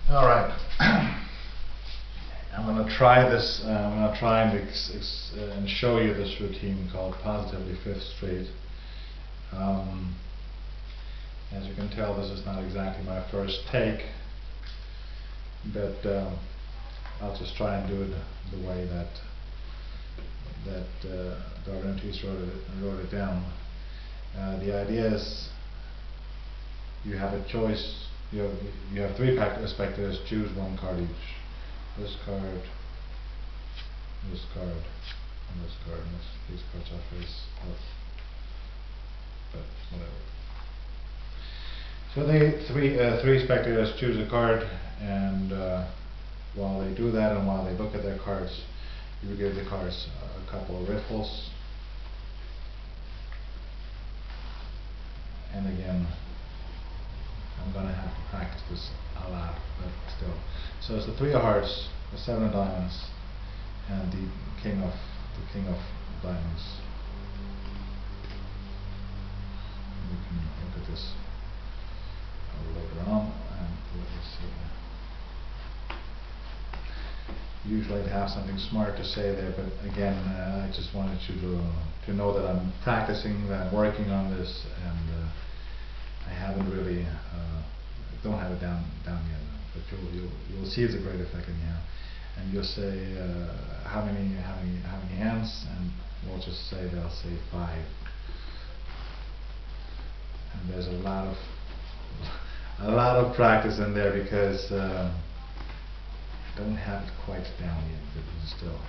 All right. I'm going to try this. I'm going to try and show you this routine called Positively Fifth Street. As you can tell, this is not exactly my first take, but I'll just try and do it the way that Darwin Ortiz wrote it down. The idea is you have a choice. You have three spectators. Choose one card each. This card, this card, and this card. And these cards are face up, but whatever. So three spectators choose a card, and while they do that, and while they look at their cards, you give the cards a couple of riffles. And again, I'm going to have to practice this a lot, but still. So it's the three of hearts, the seven of diamonds, and the king of diamonds. We can look at this later on, and let's see. Usually I'd have something smart to say there, but again, I just wanted you to know that I'm practicing, that I'm working on this, and I haven't really don't have it down yet, but you'll see it's a great effect anyhow. And you'll say how many hands, and we'll just say they'll say 5. And there's a lot of practice in there because I don't have it quite down yet, but still.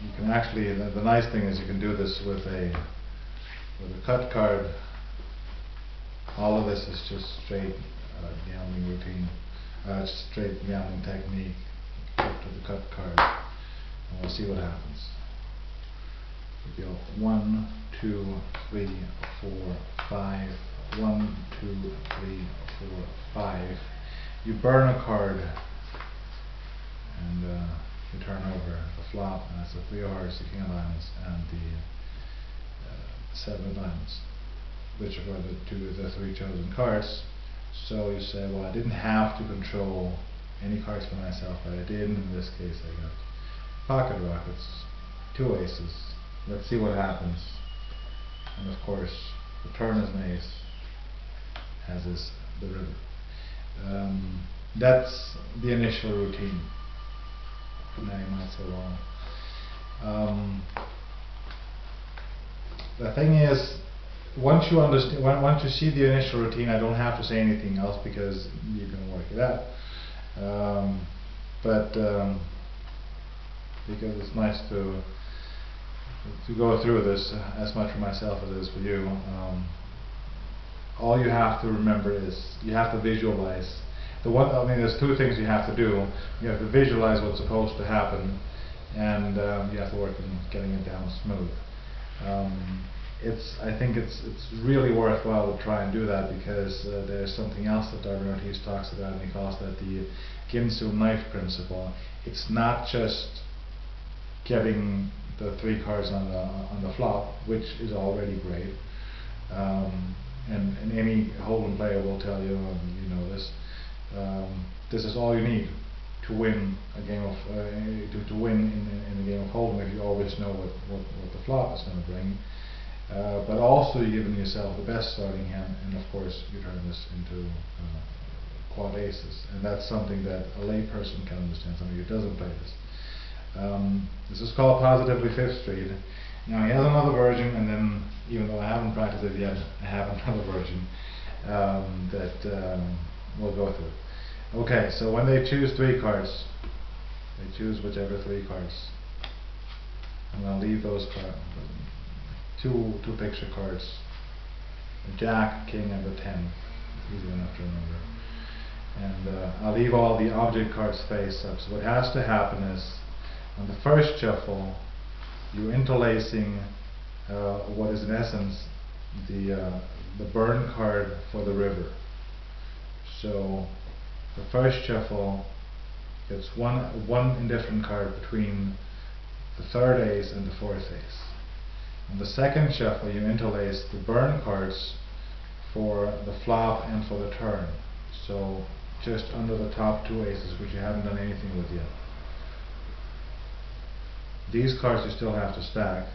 You can actually, the nice thing is you can do this with a cut card. All of this is just straight gambling routine, straight gambling technique up to the cut card, and we'll see what happens. We go 1, 2, 3, 4, 5. 1, 2, 3, 4, 5. You burn a card, and you turn over the flop, and it's the 3 of hearts, the king of diamonds, and the 7 of diamonds, which are the 3 chosen cards. So you say, well, I didn't have to control any cards for myself, but I did. In this case, I got pocket rockets, 2 aces. Let's see what happens. And of course, the turn is an ace, as is the river. That's the initial routine. Now you might say, well, the thing is, once you understand, once you see the initial routine, I don't have to say anything else because you can work it out. Because it's nice to go through this as much for myself as it is for you. All you have to remember is you have to visualize. There's 2 things you have to do. You have to visualize what's supposed to happen, and you have to work on getting it down smooth. I think it's really worthwhile to try and do that, because there's something else that Darwin Ortiz talks about, and he calls that the Ginsu knife principle. It's not just getting the 3 cards on the flop, which is already great, and any Hold'em player will tell you, you know this. This is all you need to win a game of to win in a game of Hold'em, if you always know what the flop is going to bring. But also you're giving yourself the best starting hand, and of course you turn this into quad aces, and that's something that a lay person can understand, somebody who doesn't play this. This is called Positively Fifth Street. Now he has another version, and then, even though I haven't practiced it yet, I have another version that we'll go through. Okay, so when they choose 3 cards, they choose whichever 3 cards. I'm going to leave those cards. Two picture cards, the Jack, King, and the 10. It's easy enough to remember. And I'll leave all the object cards face up. So what has to happen is, on the first shuffle, you're interlacing what is in essence the burn card for the river. So the first shuffle gets one indifferent card between the 3rd ace and the 4th ace. On the second shuffle, you interlace the burn cards for the flop and for the turn. So just under the top two aces, which you haven't done anything with yet. These cards you still have to stack.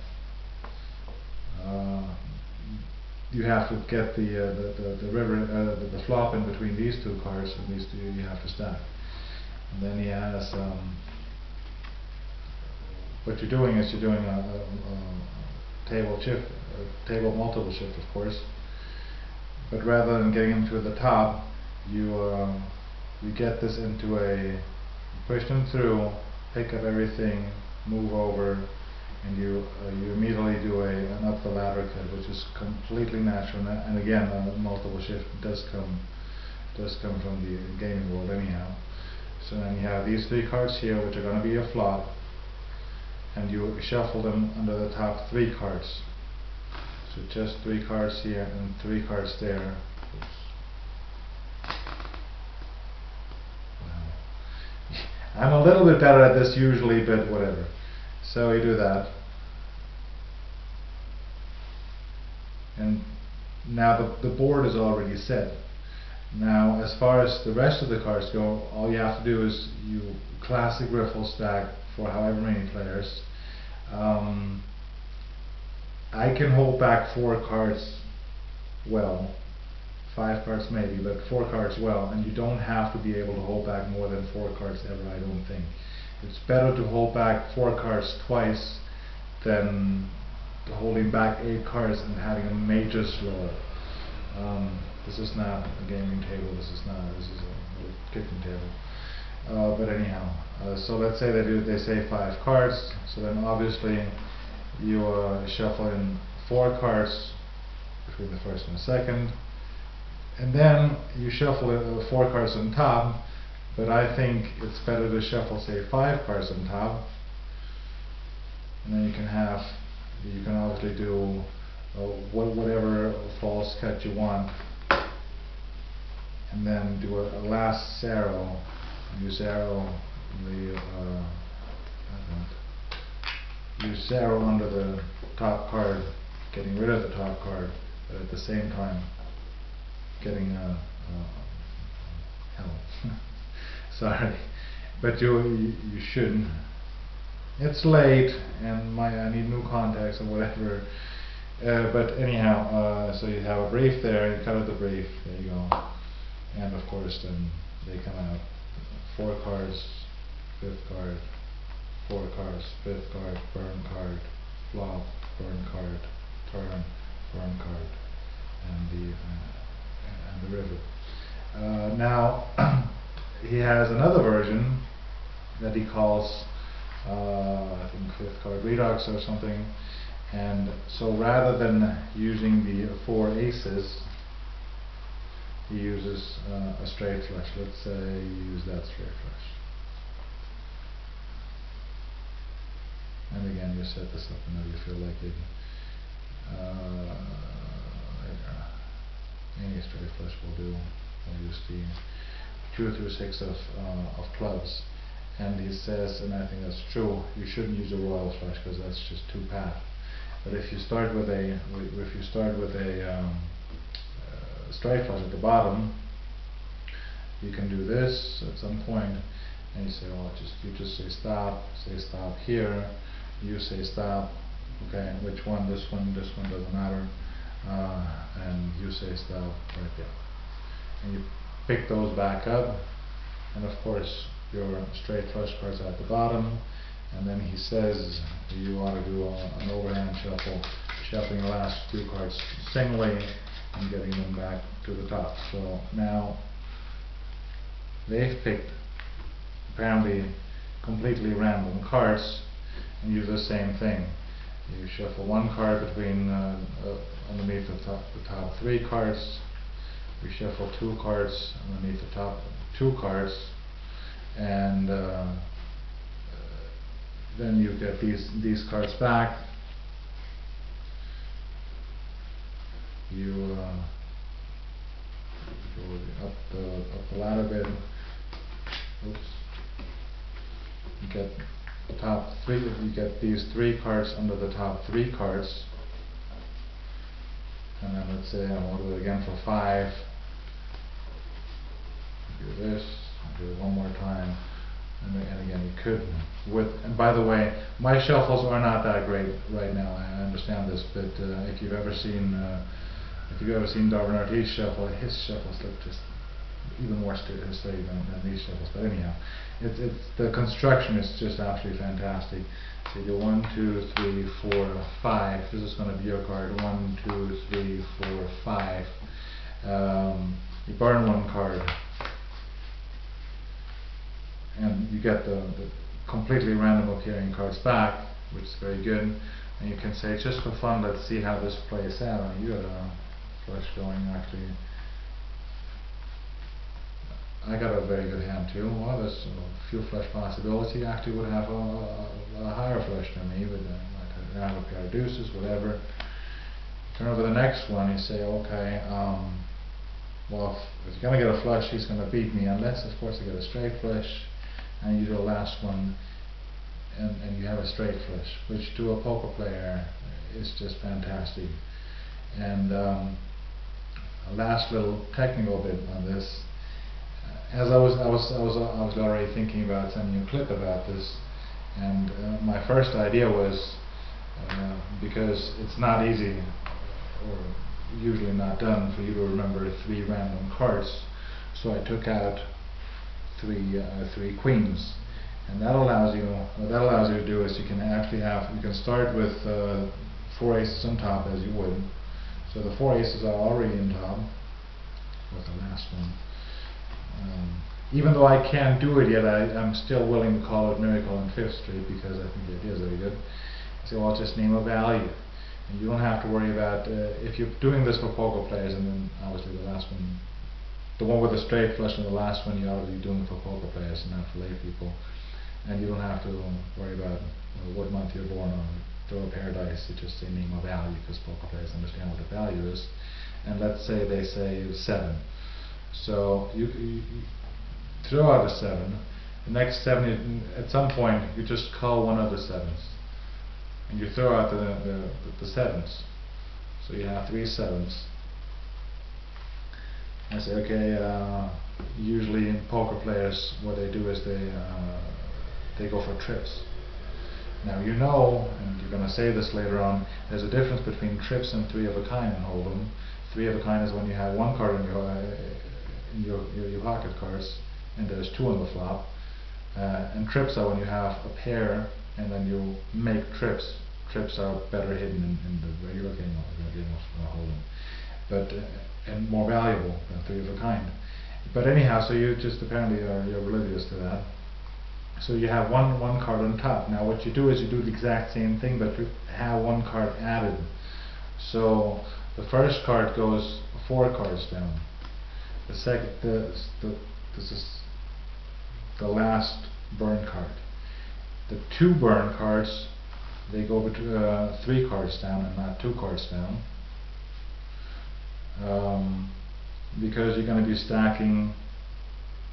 You have to get the river, the flop in between these two cards, and these two you have to stack. And then he has, what you're doing is you're doing a table shift, a table multiple shift, of course. But rather than getting him to the top, you get this into a, push them through, pick up everything, move over, and you immediately do an up the ladder cut, which is completely natural. And again, a multiple shift does come from the gaming world anyhow. So then you have these three cards here, which are going to be a flop, and you shuffle them under the top three cards. So just three cards here and three cards there. Oops. Wow. I'm a little bit better at this usually, but whatever. So you do that. And now the board is already set. Now, as far as the rest of the cards go, all you have to do is you classic riffle stack for however many players. I can hold back 4 cards well, 5 cards maybe, but 4 cards well, and you don't have to be able to hold back more than 4 cards ever, I don't think. It's better to hold back 4 cards twice than holding back 8 cards and having a major slow. This is not a gaming table, this is a kitchen table. But anyhow, so let's say they say 5 cards, so then obviously you shuffle in 4 cards between the first and the second, and then you shuffle 4 cards on top, but I think it's better to shuffle, say, 5 cards on top, and then you can obviously do whatever false cut you want, and then do a last zero. You zero you zero under the top card, getting rid of the top card, but at the same time getting hell. Sorry, but you shouldn't. It's late, and I need new contacts or whatever. But anyhow, so you have a brief there. You cut out the brief. There you go. And of course, then they come out. 4 cards, 5th card, 4 cards, 5th card, burn card, flop, burn card, turn, burn card, and the river. Now he has another version that he calls I think 5th card redux or something, and so rather than using the 4 aces, he uses a straight flush. Let's say you use that straight flush. And again, you set this up whenever you feel like it. Any straight flush will do. We'll use the 2 through 6 of clubs. And he says, and I think that's true, you shouldn't use a royal flush because that's just too pat. But if you start with a straight flush at the bottom, you can do this at some point, and you say, well, you just say stop here, you say stop, okay, which one, this one doesn't matter, and you say stop right there. And you pick those back up, and of course your straight flush cards at the bottom, and then he says you ought to do an overhand shuffle, shuffling the last 2 cards singly and getting them back to the top. So now they've picked apparently completely random cards, and you do the same thing. You shuffle 1 card between underneath the top 3 cards. We shuffle 2 cards underneath the top 2 cards, and then you get these cards back. You go up the ladder bit. Oops. You get the top 3. You get these 3 cards under the top 3 cards, and then let's say I want to do it again for 5. Do this. could and by the way, my shuffles are not that great right now. I understand this, but if you've ever seen Darwin Ortiz shuffle, his shuffles look just even more steady than these shuffles. But anyhow, it's the construction is just absolutely fantastic. So you do 1, 2, 3, 4, 5. This is going to be your card. 1, 2, 3, 4, 5. You burn one card, and you get the completely random appearing cards back, which is very good. And you can say, just for fun, let's see how this plays out. I mean, you got a flush going actually. I got a very good hand too. Well, there's a few flush possibility. Actually, would have a higher flush than me, but might have a pair of deuces, whatever. Turn over the next one. You say, okay, well, if you're gonna get a flush, he's gonna beat me, unless, of course, you get a straight flush, and you do the last one, and you have a straight flush, which to a poker player is just fantastic. And a last little technical bit on this. As I was already thinking about sending you a clip about this, and my first idea was because it's not easy, or usually not done, for you to remember 3 random cards. So I took out three queens, and that allows you. What that allows you to do is you can start with 4 aces on top, as you would. So the 4 aces are already in top with the last one. Even though I can't do it yet, I'm still willing to call it Miracle on 5th Street, because I think the idea is very good. So I'll just name a value, and you don't have to worry about if you're doing this for poker players, and then obviously the last one, the one with the straight flush, and the last one, you're obviously doing it for poker players and not for lay people, and you don't have to worry about what month you're born on. Throw a pair of dice, you just say name a value, because poker players understand what the value is. And let's say they say 7. So you throw out a 7. The next 7, at some point, you just call one of the 7s, and you throw out the 7s. So you have 3 7s. I say, okay. Usually, in poker players, what they do is they go for trips. Now you know, and you're going to say this later on, there's a difference between trips and 3 of a kind in Hold'em. 3 of a kind is when you have 1 card in your pocket cards, and there's 2 on the flop. And trips are when you have a pair, and then you make trips. Trips are better hidden in the regular game of Hold'em, but and more valuable than 3 of a kind. But anyhow, so you just apparently you're oblivious to that. So you have one card on top. Now what you do is you do the exact same thing, but you have 1 card added. So the first card goes 4 cards down. The second, this is the last burn card. The 2 burn cards, they go between 3 cards down and not 2 cards down, because you're going to be stacking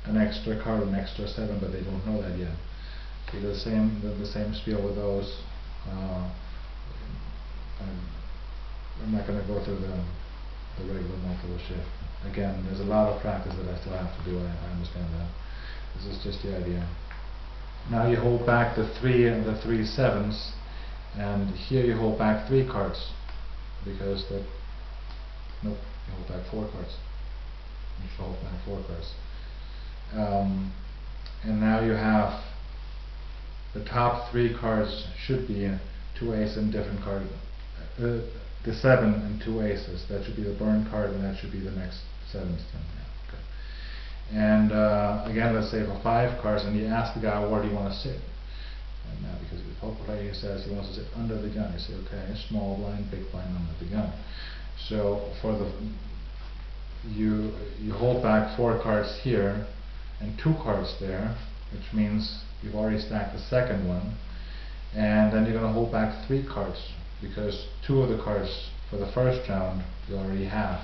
an extra card, an extra 7, but they don't know that yet. See the same spiel with those. I'm not going to go through the regular multiple shift. Again, there's a lot of practice that I still have to do. I understand that. This is just the idea. Now you hold back the 3 and the 3 7s, and here you hold back 3 cards, because nope, you hold back 4 cards. You should hold back 4 cards. And now you have the top 3 cards should be 2 aces and different card. The 7 and 2 aces. That should be the burn card, and that should be the next 7s. Yeah, okay. And again, let's say for 5 cards, and you ask the guy, where do you want to sit? And now, because the poker player says he wants to sit under the gun, you say, okay, small blind, big blind, under the gun. So for you hold back 4 cards here and 2 cards there, which means you've already stacked the second one, and then you're going to hold back 3 cards, because 2 of the cards for the first round you already have.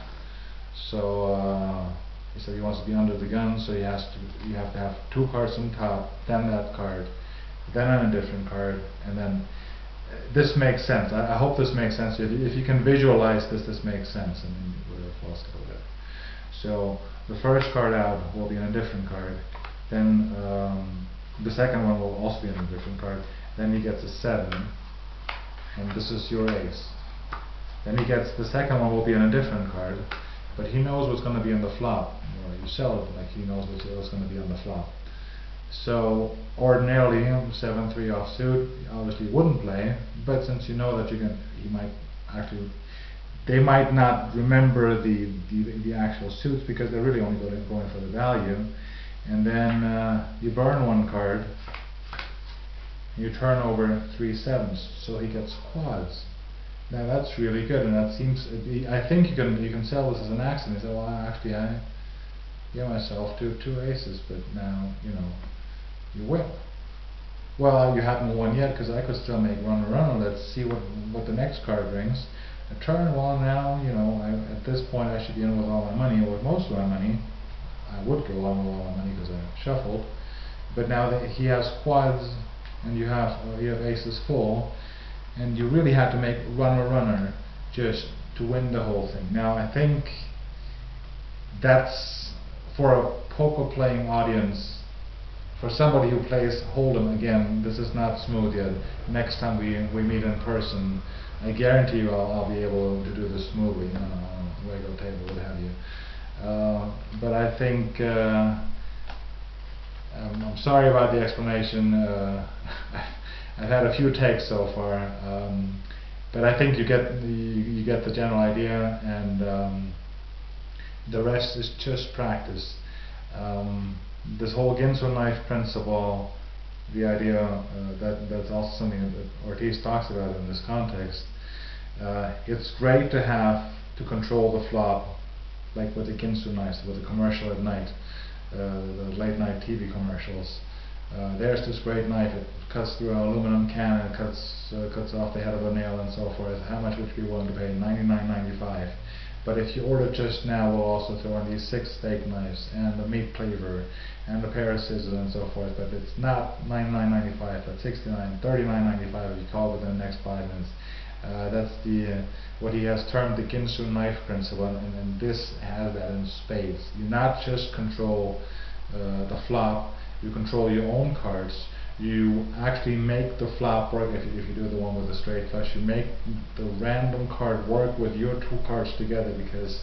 So he said he wants to be under the gun, so you have to have 2 cards on top, then that card, then on a different card, and then this makes sense. I hope this makes sense. If you can visualize this makes sense, and then we'll false go there. So the first card out will be on a different card, then The second one will also be on a different card. Then he gets a 7, and this is your ace. Then he gets, the second one will be on a different card, but he knows what's going to be on the flop. You sell it like he knows what's going to be on the flop. So ordinarily 7-3 offsuit obviously wouldn't play, but since you know that he might actually, they might not remember the actual suits because they're really only going for the value. And then you burn one card, you turn over 3 7s, so he gets quads. Now that's really good, and that seems, I think you can sell this as an accident. You say, well, actually I give myself two aces, but now you win. Well, you haven't won yet because I could still make runner. Let's see what the next card brings. A turn one now. At this point I should be in with all my money, or with most of my money. I would go on with all my money because I shuffled. But now that he has quads and you have aces full, and you really have to make runner just to win the whole thing. Now I think that's for a poker playing audience. For somebody who plays Hold'em, again, this is not smooth yet. Next time we meet in person, I guarantee you I'll be able to do this smoothly on a regular table, what have you. But I think I'm sorry about the explanation. I've had a few takes so far, but I think you get the general idea, and the rest is just practice. This whole Ginsu knife principle, the idea that's also something that Ortiz talks about in this context. It's great to have to control the flop, like with the Ginsu knives, with the commercial at night, the late night TV commercials. There's this great knife. It cuts through an aluminum can and cuts off the head of a nail and so forth. How much would you be willing to pay? $99.95. But if you order just now, we'll also throw in these 6 steak knives and the meat cleaver and a pair of scissors and so forth. But it's not $99.95, but $39.95 if you call within the next 5 minutes. That's what he has termed the Ginsu knife principle, and this has that in spades. You not just control the flop, you control your own cards. You actually make the flop work. If you do the one with the straight flush, you make the random card work with your 2 cards together because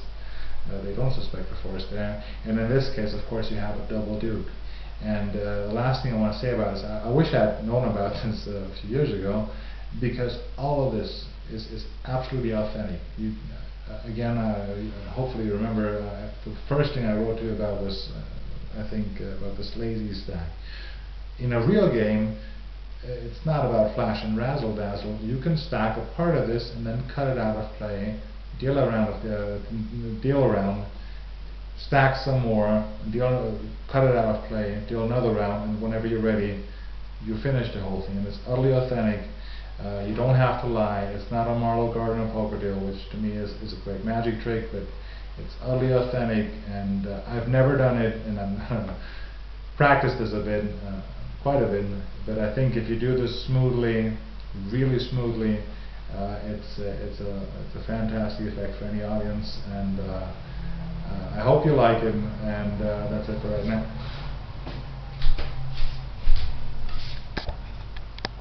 they don't suspect the force there. And in this case, of course, you have a double duke. And the last thing I want to say about this, I wish I had known about this a few years ago, because all of this is absolutely authentic. Again, hopefully you remember, the first thing I wrote to you about was, I think, about this lazy stack. In a real game, it's not about flash and razzle dazzle. You can stack a part of this and then cut it out of play, deal around, stack some more, cut it out of play, deal another round, and whenever you're ready, you finish the whole thing. And it's utterly authentic. You don't have to lie. It's not a Marlowe Gardner poker deal, which to me is a great magic trick, but it's utterly authentic. And I've never done it, and I'm practiced this a bit, quite a bit. But I think if you do this smoothly, really smoothly, it's a fantastic effect for any audience. And I hope you like it. And that's it for right now.